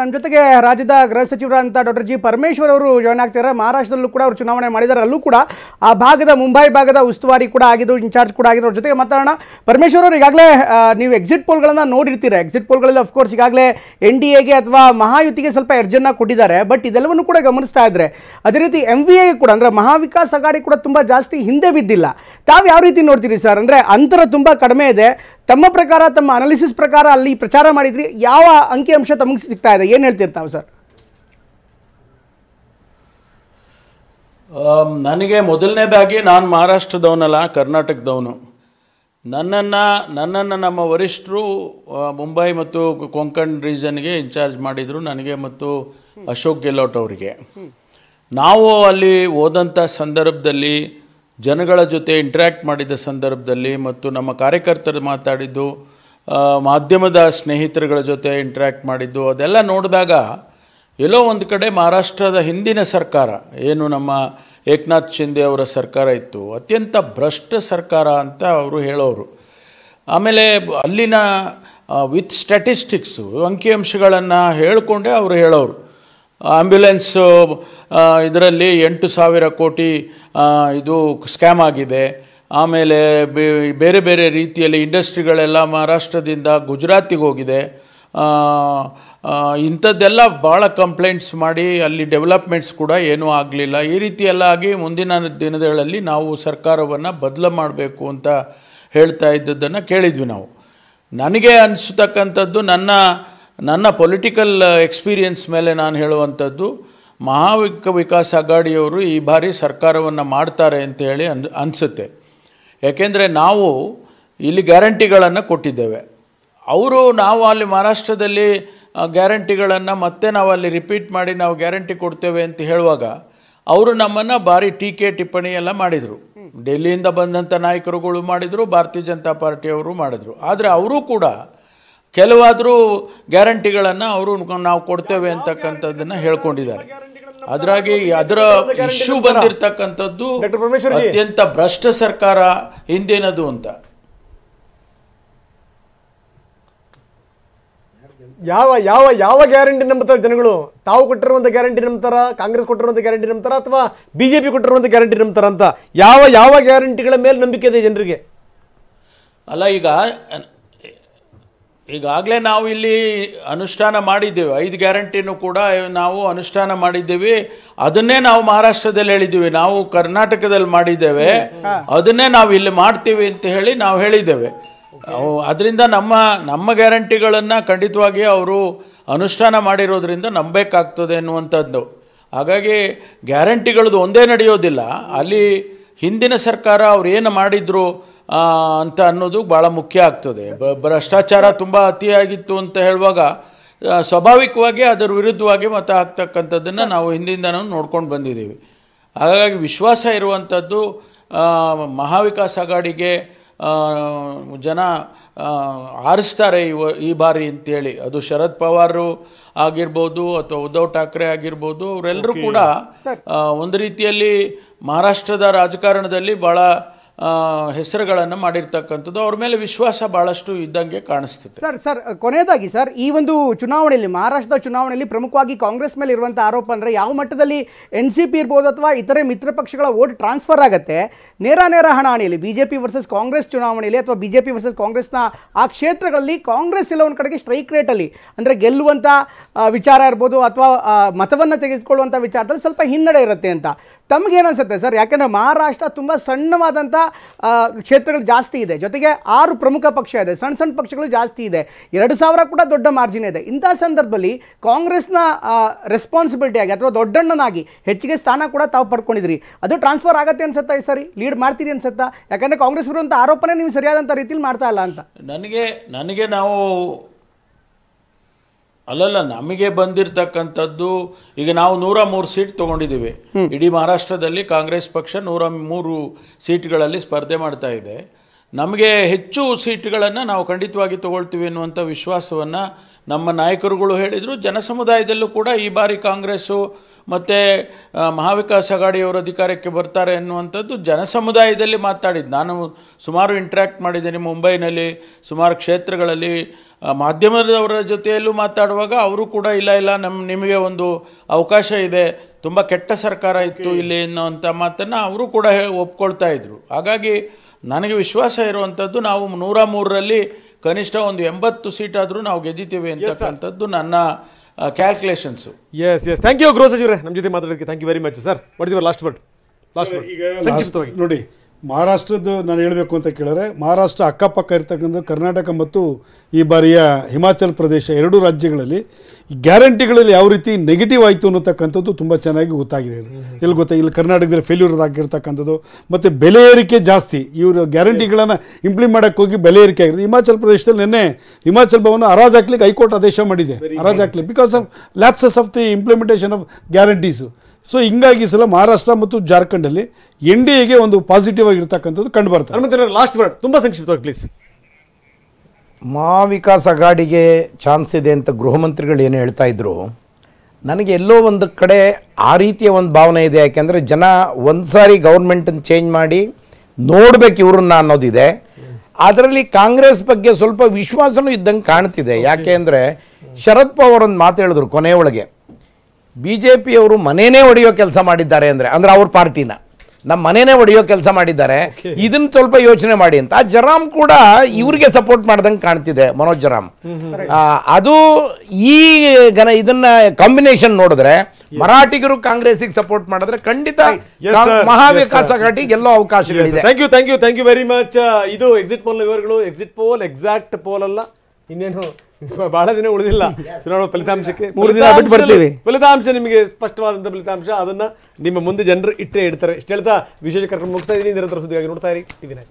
ನಮ್ಮ ಜೊತೆಗೆ ರಾಜ್ಯದ ಗೃಹ ಸಚಿವರಾದಂಥ ಡಾಕ್ಟರ್ ಜಿ ಪರಮೇಶ್ವರ್ ಅವರು ಜಾಯ್ನ್ ಆಗ್ತಿದ್ದಾರೆ. ಮಹಾರಾಷ್ಟ್ರದಲ್ಲೂ ಕೂಡ ಅವರು ಚುನಾವಣೆ ಮಾಡಿದ್ದಾರೆ. ಅಲ್ಲೂ ಕೂಡ ಆ ಭಾಗದ ಮುಂಬೈ ಭಾಗದ ಉಸ್ತುವಾರಿ ಕೂಡ ಆಗಿದ್ರು, ಇನ್ಚಾರ್ಜ್ ಕೂಡ ಆಗಿದ್ರು. ಅವ್ರ ಜೊತೆಗೆ ಮಾತಾಡೋಣ. ಪರಮೇಶ್ವರ್ ಅವರು ಈಗಾಗಲೇ ನೀವು ಎಕ್ಸಿಟ್ ಪೋಲ್ಗಳನ್ನು ನೋಡಿರ್ತೀರ. ಎಕ್ಸಿಟ್ ಪೋಲ್ಗಳಲ್ಲಿ ಅಫ್ಕೋರ್ಸ್ ಈಗಾಗಲೇ NDAಗೆ ಅಥವಾ ಮಹಾಯುತಿಗೆ ಸ್ವಲ್ಪ ಎರ್ಜನ್ನು ಕೊಟ್ಟಿದ್ದಾರೆ. ಬಟ್ ಇದೆಲ್ಲವನ್ನು ಕೂಡ ಗಮನಿಸ್ತಾ ಇದ್ರೆ ಅದೇ ರೀತಿ MVA ಕೂಡ ಅಂದರೆ ಮಹಾವಿಕಾಸ್ ಅಘಾಡಿ ಕೂಡ ತುಂಬ ಜಾಸ್ತಿ ಹಿಂದೆ ಬಿದ್ದಿಲ್ಲ. ತಾವು ಯಾವ ರೀತಿ ನೋಡ್ತೀರಿ ಸರ್? ಅಂದರೆ ಅಂತರ ತುಂಬ ಕಡಿಮೆ ಇದೆ. ತಮ್ಮ ಪ್ರಕಾರ, ತಮ್ಮ ಅನಾಲಿಸಿಸ್ ಪ್ರಕಾರ ಅಲ್ಲಿ ಪ್ರಚಾರ ಮಾಡಿದ್ರಿ, ಯಾವ ಅಂಕಿಅಂಶ ತಮಗೆ ಸಿಗ್ತಾ ಇದೆ? ಏನು ಹೇಳ್ತಿರ್ತಾವೆ ಸರ್? ನನಗೆ ಮೊದಲನೇದಾಗಿ ನಾನು ಮಹಾರಾಷ್ಟ್ರದವನಲ್ಲ, ಕರ್ನಾಟಕದವನು. ನನ್ನನ್ನು ನಮ್ಮ ವರಿಷ್ಠರು ಮುಂಬೈ ಮತ್ತು ಕೊಂಕಣ್ ರೀಜನ್ಗೆ ಇನ್ಚಾರ್ಜ್ ಮಾಡಿದರು, ನನಗೆ ಮತ್ತು ಅಶೋಕ್ ಗೆಹ್ಲೋಟ್ ಅವರಿಗೆ. ನಾವು ಅಲ್ಲಿ ಹೋದಂಥ ಸಂದರ್ಭದಲ್ಲಿ, ಜನಗಳ ಜೊತೆ ಇಂಟ್ರ್ಯಾಕ್ಟ್ ಮಾಡಿದ ಸಂದರ್ಭದಲ್ಲಿ ಮತ್ತು ನಮ್ಮ ಕಾರ್ಯಕರ್ತರು ಮಾತಾಡಿದ್ದು, ಮಾಧ್ಯಮದ ಸ್ನೇಹಿತರುಗಳ ಜೊತೆ ಇಂಟ್ರ್ಯಾಕ್ಟ್ ಮಾಡಿದ್ದು, ಅದೆಲ್ಲ ನೋಡಿದಾಗ ಎಲ್ಲೋ ಒಂದು ಕಡೆ ಮಹಾರಾಷ್ಟ್ರದ ಹಿಂದಿನ ಸರ್ಕಾರ, ಏನು ನಮ್ಮ ಏಕನಾಥ್ ಶಿಂದೆ ಅವರ ಸರ್ಕಾರ ಇತ್ತು, ಅತ್ಯಂತ ಭ್ರಷ್ಟ ಸರ್ಕಾರ ಅಂತ ಅವರು ಹೇಳೋರು. ಆಮೇಲೆ ಅಲ್ಲಿನ ವಿತ್ ಸ್ಟ್ಯಾಟಿಸ್ಟಿಕ್ಸು, ಅಂಕಿಅಂಶಗಳನ್ನು ಹೇಳಿಕೊಂಡೇ ಅವರು ಹೇಳೋರು. ಆಂಬ್ಯುಲೆನ್ಸು ಇದರಲ್ಲಿ 8,000 ಕೋಟಿ ಇದು ಸ್ಕ್ಯಾಮ್ ಆಗಿದೆ. ಆಮೇಲೆ ಬೇರೆ ಬೇರೆ ರೀತಿಯಲ್ಲಿ ಇಂಡಸ್ಟ್ರಿಗಳೆಲ್ಲ ಮಹಾರಾಷ್ಟ್ರದಿಂದ ಗುಜರಾತಿಗೆ ಹೋಗಿದೆ. ಇಂಥದ್ದೆಲ್ಲ ಭಾಳ ಕಂಪ್ಲೇಂಟ್ಸ್ ಮಾಡಿ ಅಲ್ಲಿ ಡೆವಲಪ್ಮೆಂಟ್ಸ್ ಕೂಡ ಏನೂ ಆಗಲಿಲ್ಲ. ಈ ರೀತಿ ಎಲ್ಲ ಆಗಿ ಮುಂದಿನ ದಿನಗಳಲ್ಲಿ ನಾವು ಸರ್ಕಾರವನ್ನು ಬದಲು ಮಾಡಬೇಕು ಅಂತ ಹೇಳ್ತಾ ಇದ್ದದ್ದನ್ನು ಕೇಳಿದ್ವಿ ನಾವು. ನನಗೆ ಅನಿಸ್ತಕ್ಕಂಥದ್ದು, ನನ್ನ ಪೊಲಿಟಿಕಲ್ ಎಕ್ಸ್ಪೀರಿಯನ್ಸ್ ಮೇಲೆ ನಾನು ಹೇಳುವಂಥದ್ದು, ಮಹಾವಿಕಾಸ್ ಅಘಾಡಿಯವರು ಈ ಬಾರಿ ಸರ್ಕಾರವನ್ನು ಮಾಡ್ತಾರೆ ಅಂತ ಹೇಳಿ ಅನಿಸುತ್ತೆ. ಯಾಕೆಂದರೆ ನಾವು ಇಲ್ಲಿ ಗ್ಯಾರಂಟಿಗಳನ್ನು ಕೊಟ್ಟಿದ್ದೇವೆ. ನಾವು ಅಲ್ಲಿ ಮಹಾರಾಷ್ಟ್ರದಲ್ಲಿ ಗ್ಯಾರಂಟಿಗಳನ್ನು ಮತ್ತೆ ನಾವು ಅಲ್ಲಿ ರಿಪೀಟ್ ಮಾಡಿ ನಾವು ಗ್ಯಾರಂಟಿ ಕೊಡ್ತೇವೆ ಅಂತ ಹೇಳುವಾಗ ಅವರು ನಮ್ಮನ್ನು ಭಾರಿ ಟೀಕೆ ಟಿಪ್ಪಣಿ ಎಲ್ಲ ಮಾಡಿದರು. ಡೆಲ್ಲಿಯಿಂದ ಬಂದಂಥ ನಾಯಕರುಗಳು ಮಾಡಿದರು, ಭಾರತೀಯ ಜನತಾ ಪಾರ್ಟಿಯವರು ಮಾಡಿದರು. ಆದರೆ ಅವರೂ ಕೂಡ ಕೆಲವಾದರೂ ಗ್ಯಾರಂಟಿಗಳನ್ನು ನಾವು ಕೊಡ್ತೇವೆ ಅಂತಕ್ಕಂಥದ್ದನ್ನು ಹೇಳ್ಕೊಂಡಿದ್ದಾರೆ. ಅದರಾಗಿ ಅದರ ಇಶ್ಯೂ ಬಂದಿರತಕ್ಕಂಥದ್ದು ಅತ್ಯಂತ ಭ್ರಷ್ಟ ಸರ್ಕಾರ ಹಿಂದಿನದು ಅಂತ. ಯಾವ ಯಾವ ಯಾವ ಗ್ಯಾರಂಟಿ ನಂಬ್ತಾರೆ ಜನಗಳು? ತಾವು ಕೊಟ್ಟಿರುವಂಥ ಗ್ಯಾರಂಟಿ ನಂಬ್ತಾರ, ಕಾಂಗ್ರೆಸ್ ಕೊಟ್ಟಿರುವಂಥ ಗ್ಯಾರಂಟಿ ನಂಬ್ತಾರ, ಅಥವಾ BJP ಕೊಟ್ಟಿರುವಂಥ ಗ್ಯಾರಂಟಿ ನಂಬ್ತಾರ ಅಂತ? ಯಾವ ಯಾವ ಗ್ಯಾರಂಟಿಗಳ ಮೇಲೆ ನಂಬಿಕೆ ಇದೆ ಜನರಿಗೆ? ಅಲ್ಲ, ಈಗಾಗಲೇ ನಾವು ಇಲ್ಲಿ ಅನುಷ್ಠಾನ ಮಾಡಿದ್ದೇವೆ. 5 ಗ್ಯಾರಂಟಿನೂ ಕೂಡ ನಾವು ಅನುಷ್ಠಾನ ಮಾಡಿದ್ದೇವೆ. ಅದನ್ನೇ ನಾವು ಮಹಾರಾಷ್ಟ್ರದಲ್ಲಿ ಹೇಳಿದ್ದೀವಿ, ನಾವು ಕರ್ನಾಟಕದಲ್ಲಿ ಮಾಡಿದ್ದೇವೆ, ಅದನ್ನೇ ನಾವು ಇಲ್ಲಿ ಮಾಡ್ತೀವಿ ಅಂತ ಹೇಳಿ ನಾವು ಹೇಳಿದ್ದೇವೆ. ಅದರಿಂದ ನಮ್ಮ ಗ್ಯಾರಂಟಿಗಳನ್ನು ಖಂಡಿತವಾಗಿ ಅವರು ಅನುಷ್ಠಾನ ಮಾಡಿರೋದ್ರಿಂದ ನಂಬಬೇಕಾಗ್ತದೆ ಅನ್ನುವಂಥದ್ದು. ಹಾಗಾಗಿ ಗ್ಯಾರಂಟಿಗಳದ್ದು ಒಂದೇ ನಡೆಯೋದಿಲ್ಲ, ಅಲ್ಲಿ ಹಿಂದಿನ ಸರ್ಕಾರ ಅವ್ರು ಏನು ಮಾಡಿದ್ರು ಅಂತ ಅನ್ನೋದು ಭಾಳ ಮುಖ್ಯ ಆಗ್ತದೆ. ಭ್ರಷ್ಟಾಚಾರ ತುಂಬ ಅತಿಯಾಗಿತ್ತು ಅಂತ ಹೇಳುವಾಗ ಸ್ವಾಭಾವಿಕವಾಗಿ ಅದರ ವಿರುದ್ಧವಾಗಿ ಮತ ಹಾಕ್ತಕ್ಕಂಥದ್ದನ್ನು ನಾವು ಹಿಂದಿಂದನೂ ನೋಡ್ಕೊಂಡು ಬಂದಿದ್ದೀವಿ. ಹಾಗಾಗಿ ವಿಶ್ವಾಸ ಇರುವಂಥದ್ದು ಮಹಾವಿಕಾಸ್ ಅಘಾಡಿಗೆ ಜನ ಆರಿಸ್ತಾರೆ ಈ ಬಾರಿ ಅಂತೇಳಿ. ಅದು ಶರದ್ ಪವಾರ್ ಆಗಿರ್ಬೋದು ಅಥವಾ ಉದ್ಧವ್ ಠಾಕ್ರೆ ಆಗಿರ್ಬೋದು, ಅವರೆಲ್ಲರೂ ಕೂಡ ಒಂದು ರೀತಿಯಲ್ಲಿ ಮಹಾರಾಷ್ಟ್ರದ ರಾಜಕಾರಣದಲ್ಲಿ ಭಾಳ ಹೆಸರುಗಳನ್ನು ಮಾಡಿರ್ತಕ್ಕಂಥದ್ದು. ಅವ್ರ ಮೇಲೆ ವಿಶ್ವಾಸ ಭಾಳಷ್ಟು ಇದ್ದಂಗೆ ಕಾಣಿಸ್ತದೆ. ಸರ್ ಕೊನೆಯದಾಗಿ ಸರ್, ಈ ಒಂದು ಚುನಾವಣೆಯಲ್ಲಿ, ಮಹಾರಾಷ್ಟ್ರದ ಚುನಾವಣೆಯಲ್ಲಿ ಪ್ರಮುಖವಾಗಿ ಕಾಂಗ್ರೆಸ್ ಮೇಲೆ ಇರುವಂಥ ಆರೋಪ ಅಂದರೆ ಯಾವ ಮಟ್ಟದಲ್ಲಿ NCP ಇರ್ಬೋದು ಅಥವಾ ಇತರೆ ಮಿತ್ರ ಪಕ್ಷಗಳ ವೋಟ್ ಟ್ರಾನ್ಸ್ಫರ್ ಆಗುತ್ತೆ, ನೇರ ಹಣಾಣಿಯಲ್ಲಿ BJP ವರ್ಸಸ್ ಕಾಂಗ್ರೆಸ್ ಚುನಾವಣೆಯಲ್ಲಿ ಅಥವಾ BJP ವರ್ಸಸ್ ಕಾಂಗ್ರೆಸ್ನ ಆ ಕ್ಷೇತ್ರಗಳಲ್ಲಿ ಕಾಂಗ್ರೆಸ್ ಎಲ್ಲ ಒಂದು ಕಡೆಗೆ ಸ್ಟ್ರೈಕ್ ರೇಟಲ್ಲಿ ಅಂದರೆ ಗೆಲ್ಲುವಂಥ ವಿಚಾರ ಇರ್ಬೋದು ಅಥವಾ ಮತವನ್ನು ತೆಗೆದುಕೊಳ್ಳುವಂಥ ವಿಚಾರದಲ್ಲಿ ಸ್ವಲ್ಪ ಹಿನ್ನಡೆ ಇರುತ್ತೆ ಅಂತ ತಮಗೇನಿಸುತ್ತೆ ಸರ್? ಯಾಕೆಂದರೆ ಮಹಾರಾಷ್ಟ್ರ ತುಂಬ ಸಣ್ಣವಾದಂಥ ಕ್ಷೇತ್ರಗಳು ಜಾಸ್ತಿ ಇದೆ, ಜೊತೆಗೆ 6 ಪ್ರಮುಖ ಪಕ್ಷ ಇದೆ, ಸಣ್ಣ ಪಕ್ಷಗಳು ಜಾಸ್ತಿ ಇದೆ, 2,000 ಕೂಡ ದೊಡ್ಡ ಮಾರ್ಜಿನ್ ಇದೆ. ಇಂಥ ಸಂದರ್ಭದಲ್ಲಿ ಕಾಂಗ್ರೆಸ್ನ ರೆಸ್ಪಾನ್ಸಿಬಿಲಿಟಿ ಆಗಿ ಅಥವಾ ದೊಡ್ಡಣ್ಣನಾಗಿ ಹೆಚ್ಚಿಗೆ ಸ್ಥಾನ ಕೂಡ ತಾವು ಪಡ್ಕೊಂಡಿದ್ರಿ, ಅದು ಟ್ರಾನ್ಸ್ಫರ್ ಆಗತ್ತೆ ಅನ್ಸುತ್ತಾ? ಈ ಸರಿ ಲೀಡ್ ಮಾಡ್ತೀರಿ ಅನ್ಸುತ್ತಾ? ಯಾಕಂದರೆ ಕಾಂಗ್ರೆಸ್ ಇರುವಂಥ ಆರೋಪನೇ ನೀವು ಸರಿಯಾದಂಥ ರೀತಿಯಲ್ಲಿ ಮಾಡ್ತಾ ಇಲ್ಲ ಅಂತ. ನನಗೆ ನಾವು ಅಲ್ಲಲ್ಲ, ನಮಗೆ ಬಂದಿರತಕ್ಕಂಥದ್ದು, ಈಗ ನಾವು 103 ಸೀಟ್ ತೊಗೊಂಡಿದ್ದೀವಿ. ಇಡೀ ಮಹಾರಾಷ್ಟ್ರದಲ್ಲಿ ಕಾಂಗ್ರೆಸ್ ಪಕ್ಷ 103 ಸೀಟ್ಗಳಲ್ಲಿ ಸ್ಪರ್ಧೆ ಮಾಡ್ತಾ ಇದೆ. ನಮಗೆ ಹೆಚ್ಚು ಸೀಟ್ಗಳನ್ನು ನಾವು ಖಂಡಿತವಾಗಿ ತೊಗೊಳ್ತೀವಿ ಅನ್ನುವಂಥ ವಿಶ್ವಾಸವನ್ನು ನಮ್ಮ ನಾಯಕರುಗಳು ಹೇಳಿದರು. ಜನಸಮುದಾಯದಲ್ಲೂ ಕೂಡ ಈ ಬಾರಿ ಕಾಂಗ್ರೆಸ್ಸು ಮತ್ತು ಮಹಾವಿಕಾಸ್ ಅಘಾಡಿಯವರು ಅಧಿಕಾರಕ್ಕೆ ಬರ್ತಾರೆ ಅನ್ನುವಂಥದ್ದು ಜನಸಮುದಾಯದಲ್ಲಿ ಮಾತಾಡಿದ್ದು. ನಾನು ಸುಮಾರು ಇಂಟ್ರ್ಯಾಕ್ಟ್ ಮಾಡಿದ್ದೇನೆ ಮುಂಬೈನಲ್ಲಿ, ಸುಮಾರು ಕ್ಷೇತ್ರಗಳಲ್ಲಿ ಮಾಧ್ಯಮದವರ ಜೊತೆಯಲ್ಲೂ ಮಾತಾಡುವಾಗ ಅವರು ಕೂಡ ಇಲ್ಲ ನಿಮಗೆ ಒಂದು ಅವಕಾಶ ಇದೆ, ತುಂಬ ಕೆಟ್ಟ ಸರ್ಕಾರ ಇತ್ತು ಇಲ್ಲಿ ಅನ್ನೋಂಥ ಮಾತನ್ನು ಅವರು ಕೂಡ ಒಪ್ಕೊಳ್ತಾ ಇದ್ರು. ಹಾಗಾಗಿ ನನಗೆ ವಿಶ್ವಾಸ ಇರುವಂಥದ್ದು ನಾವು 103ರಲ್ಲಿ ಕನಿಷ್ಠ ಒಂದು 80 ಸೀಟಾದರೂ ನಾವು ಗೆದ್ದಿದ್ದೇವೆ ಅಂತಕ್ಕಂಥದ್ದು ನನ್ನ ಕ್ಯಾಲ್ಕುಲೇಷನ್ಸು. ಎಸ್ ಥ್ಯಾಂಕ್ ಯು ಗೃಹ ಸಚಿವರೇ, ನಮ್ಮ ಜೊತೆ ಮಾತಾಡೋದಕ್ಕೆ thank you very much sir. What is your last word? ಈಗ ನೋಡಿ, ಮಹಾರಾಷ್ಟ್ರದ್ದು ನಾನು ಹೇಳಬೇಕು ಅಂತ ಕೇಳಿದ್ರೆ, ಮಹಾರಾಷ್ಟ್ರ ಅಕ್ಕಪಕ್ಕ ಇರ್ತಕ್ಕಂಥ ಕರ್ನಾಟಕ ಮತ್ತು ಈ ಬಾರಿಯ ಹಿಮಾಚಲ್ ಪ್ರದೇಶ ಎರಡೂ ರಾಜ್ಯಗಳಲ್ಲಿ ಗ್ಯಾರಂಟಿಗಳಲ್ಲಿ ಯಾವ ರೀತಿ ನೆಗೆಟಿವ್ ಆಯಿತು ಅನ್ನತಕ್ಕಂಥದ್ದು ತುಂಬ ಚೆನ್ನಾಗಿ ಗೊತ್ತಾಗಿದೆ. ಎಲ್ಲಿ ಗೊತ್ತಾ, ಇಲ್ಲಿ ಕರ್ನಾಟಕದಲ್ಲಿ ಫೇಲ್ಯೂರ್ ಆಗಿರ್ತಕ್ಕಂಥದ್ದು ಮತ್ತು ಬೆಲೆ ಏರಿಕೆ ಜಾಸ್ತಿ. ಇವರು ಗ್ಯಾರಂಟಿಗಳನ್ನು ಇಂಪ್ಲಿಮೆಂಟ್ ಮಾಡೋಕ್ಕೆ ಹೋಗಿ ಬೆಲೆ ಏರಿಕೆ ಆಗಿದೆ. ಹಿಮಾಚಲ್ ಪ್ರದೇಶದಲ್ಲಿ ನಿನ್ನೆ ಹಿಮಾಚಲ್ ಭವನ ಹರಾಜು ಹಾಕ್ಲಿಕ್ಕೆ ಹೈಕೋರ್ಟ್ ಆದೇಶ ಮಾಡಿದೆ, ಹರಾಜು ಹಾಕ್ಲಿಕ್ಕೆ, because of lapses of the implementation of guarantees. So ಹಿಂಗಾಗಿ ಸಲ ಮಹಾರಾಷ್ಟ್ರ ಮತ್ತು ಜಾರ್ಖಂಡಲ್ಲಿ NDAಗೆ ಒಂದು ಪಾಸಿಟಿವ್ ಆಗಿರ್ತಕ್ಕಂಥದ್ದು ಕಂಡು ಬರ್ತಾರೆ. ಲಾಸ್ಟ್ ವರ್ಡ್ ತುಂಬ ಸಂಕ್ಷಿಪ್ತವಾಗಿ ಪ್ಲೀಸ್. ಮಹಾವಿಕಾಸ್ ಅಘಾಡಿಗೆ ಚಾನ್ಸ್ ಇದೆ ಅಂತ ಗೃಹ ಮಂತ್ರಿಗಳು ಏನು ಹೇಳ್ತಾ ಇದ್ರು, ನನಗೆ ಎಲ್ಲೋ ಒಂದು ಕಡೆ ಆ ರೀತಿಯ ಒಂದು ಭಾವನೆ ಇದೆ. ಯಾಕೆಂದರೆ ಜನ ಒಂದು ಸಾರಿ ಗೌರ್ಮೆಂಟನ್ನು ಚೇಂಜ್ ಮಾಡಿ ನೋಡ್ಬೇಕು ಇವ್ರನ್ನ ಅನ್ನೋದಿದೆ. ಅದರಲ್ಲಿ ಕಾಂಗ್ರೆಸ್ ಬಗ್ಗೆ ಸ್ವಲ್ಪ ವಿಶ್ವಾಸನೂ ಇದ್ದಂಗೆ ಕಾಣ್ತಿದೆ. ಯಾಕೆ ಅಂದರೆ ಶರದ್ ಪವಾರ್ ಒಂದು ಮಾತು ಹೇಳಿದ್ರು ಕೊನೆಯೊಳಗೆ, BJP ಅವರು ಮನೇನೇ ಹೊಡೆಯೋ ಕೆಲಸ ಮಾಡಿದ್ದಾರೆ ಅಂದರೆ ಅವ್ರ ಪಾರ್ಟಿನ ನಮ್ಮ ಮನೇನೇ ಹೊಡೆಯೋ ಕೆಲಸ ಮಾಡಿದ್ದಾರೆ, ಇದನ್ನ ಸ್ವಲ್ಪ ಯೋಚನೆ ಮಾಡಿ ಅಂತ. ಜರಾಮ್ ಕೂಡ ಇವ್ರಿಗೆ ಸಪೋರ್ಟ್ ಮಾಡ್ದಂಗೆ ಕಾಣ್ತಿದೆ, ಮನೋಜ್ ಜರಾಮ್. ಅದು ಈ ಇದನ್ನ ಕಾಂಬಿನೇಷನ್ ನೋಡಿದ್ರೆ ಮರಾಠಿಗರು ಕಾಂಗ್ರೆಸ್ಗೆ ಸಪೋರ್ಟ್ ಮಾಡಿದ್ರೆ ಖಂಡಿತ ಮಹಾವಿಕಾಸ್ ಅಘಾಡಿ ಗೆಲ್ಲೋ ಅವಕಾಶಗಳಿದೆ. Thank you very much. ಇದು ಎಕ್ಸಿಟ್ ಪೋಲ್ ವಿವರಗಳು. ಎಕ್ಸಿಟ್ ಪೋಲ್ ಎಕ್ಸಾಕ್ಟ್ ಪೋಲ್ ಅಲ್ಲ, ಇನ್ನೇನು ಬಹಳ ದಿನ ಉಳಿದಿಲ್ಲ ಚುನಾವಣಾ ಫಲಿತಾಂಶಕ್ಕೆ. 3 ದಿನ ಬಿಟ್ಟು ಬರ್ತೀವಿ. ಫಲಿತಾಂಶ ನಿಮಗೆ ಸ್ಪಷ್ಟವಾದಂಥ ಫಲಿತಾಂಶ, ಅದನ್ನ ನಿಮ್ಮ ಮುಂದೆ ಜನರು ಇಟ್ಟೇ ಇಡ್ತಾರೆ. ಇಷ್ಟು ಹೇಳ್ತಾ ವಿಶೇಷ ಕಾರ್ಯಕ್ರಮ ಮುಗಿಸ್ತಾ ಇದ್ದೀನಿ. ನಿರಂತರ ಸುದ್ದಿಗಾಗಿ ನೋಡ್ತಾ ಇರಿ TV9.